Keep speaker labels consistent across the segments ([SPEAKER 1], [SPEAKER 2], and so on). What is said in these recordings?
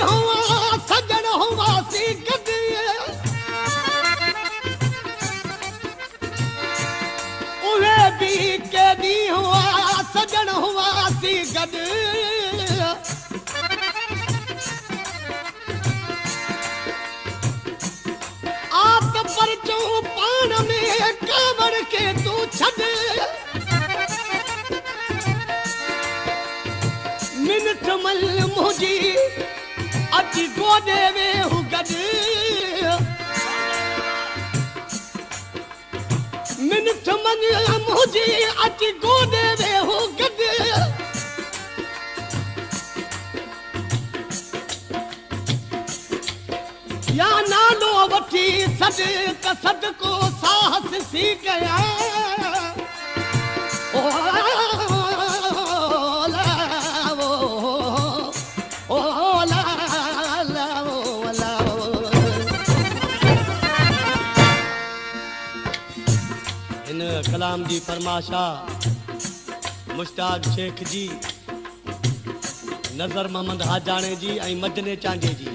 [SPEAKER 1] हुआ सजन हुआसी गॾु उहे बि केॾी हुआ सजन हुआसी गॾु आत पर चूं पाण में कावड़ के तूं छॾ मिनट मल मुंहिंजी अची गोॾे वेहूं गॾु मिनट मल मुंहिंजी अची गोॾे वेहूं गॾु या नालो वठी सॾ त सदको साहस सी कया कलाम जी फरमाशा मुश्ताक शेख जी नज़र मोहम्मद हाजाणे जी ऐं मदने चांजे जी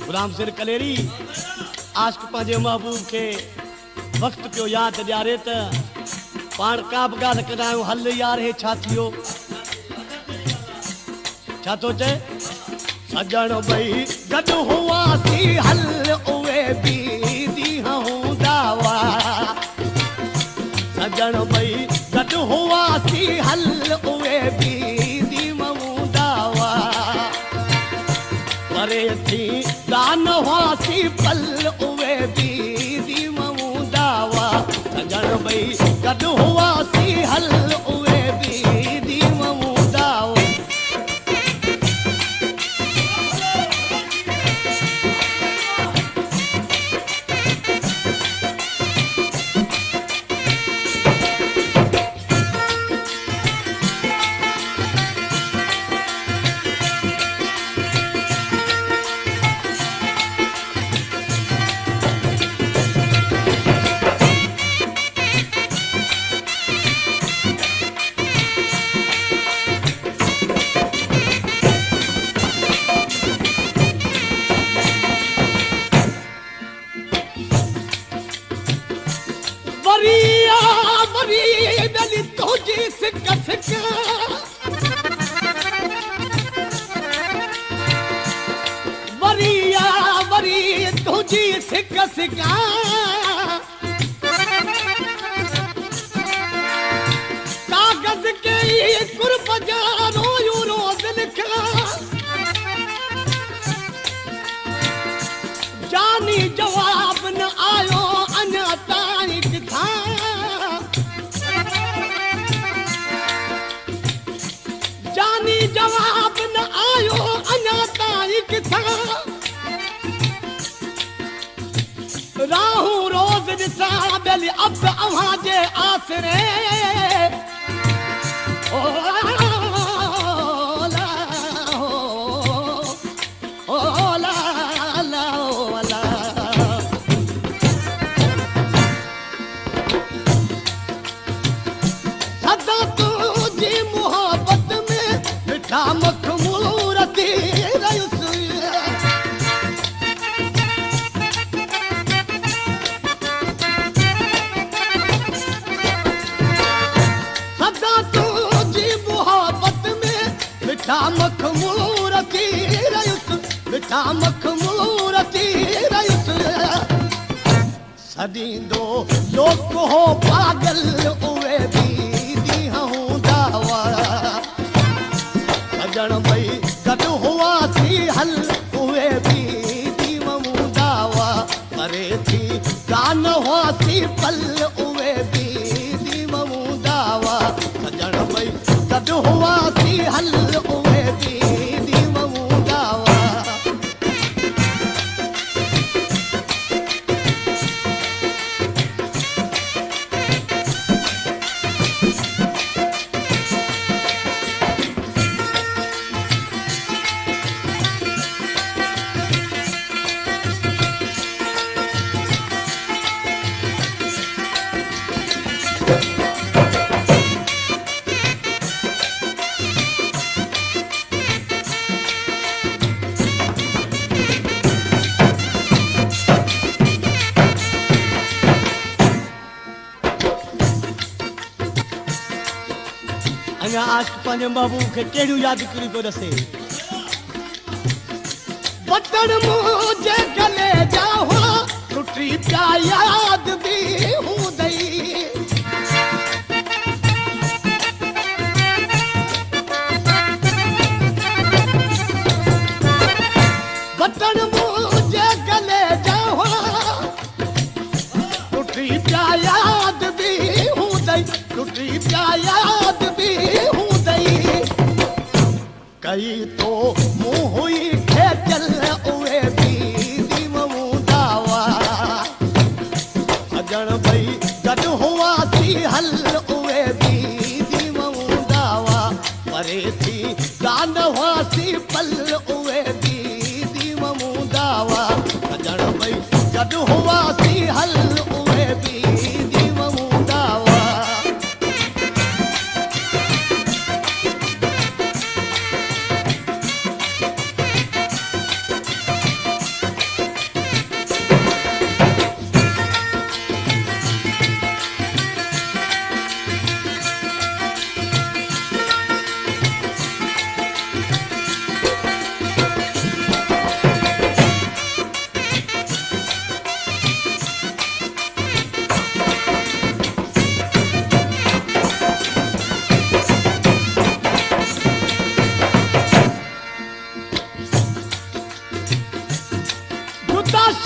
[SPEAKER 1] गुलाम सिर कलेरी आशिक़ पंहिंजे महबूब खे वक़्तु पियो यादि ॾियारे त पाण का बि ॻाल्हि कंदा आहियूं हल यार हे छा थियो छा थो चए सजण ॿई गॾु हुआसीं हल उहे बि सजण ॿई गॾु हुआसीं हल उहे बि दीमूं दावा परे थी दान हुआसीं पल उहे बि दीमूं दावा सजण ॿई गॾु हुआसीं हल उहे बि दीमूं दावा कागज़ के कुर्ब जा रोयूं रोज़ लिखा जानी जवाब न आयो अञा ताईं किथां जानी जवाब न आयो अञा ताईं किथां राहूं रोज़ ॾिसां बेली अब अव्हां जे आसरे सदा तुंहिंजी मोहबत में मिठा मखमूर थी रहियुसि मिठा मखमूर थी रहियुसि सदींदो लोक हो पागल उहे बि ॾींहं दावा सजण ॿई गॾु हुआसीं हल उहे बि ॾींहं दावा परे थी कान हुआसीं पल उहे बि ॾींहं दावा सजण ॿई गॾु हुआसीं हल उहे बि ॾींहं दावा अञा आशिक़ पंहिंजे महबूब खे कहिड़ियूं यादगिरियूं पियो ॾसे बटण मुंहिंजे गले जा हुआ टुटी पिया याद बि हूंदई बटण मुंहिंजे गले जा हुआ टुटी पिया याद बि हूंदई टुटी पिया याद बि हूंदई कई तो मूं हुई खेचल उहे बि दीव हूंदा हुआ सजण भई गॾु हुआसीं हल उहे बि दीव हूंदा हुआ परे थी कान हुआसीं पल उहे बि दीव हूंदा हुआ सजण भई गॾु हुआसीं हल उहे बि दीव हूंदा हुआ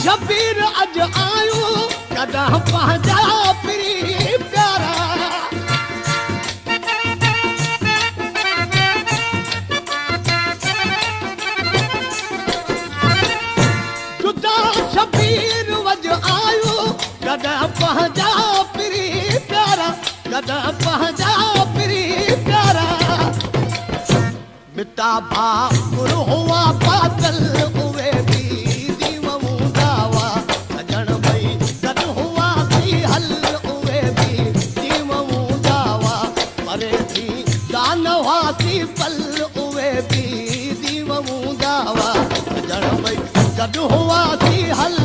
[SPEAKER 1] शबीर अज आयो कॾहिं पंहिंजा प्री प्यारा जुदा शबीर अज आयो कॾहिं पंहिंजा प्री प्यारा कॾहिं पंहिंजा प्री प्यारा मिटा भाकुर हुआ बादल उहे बि पल उहे बि दीव हूंदा हुआ जण भई गॾु हुआसीं हल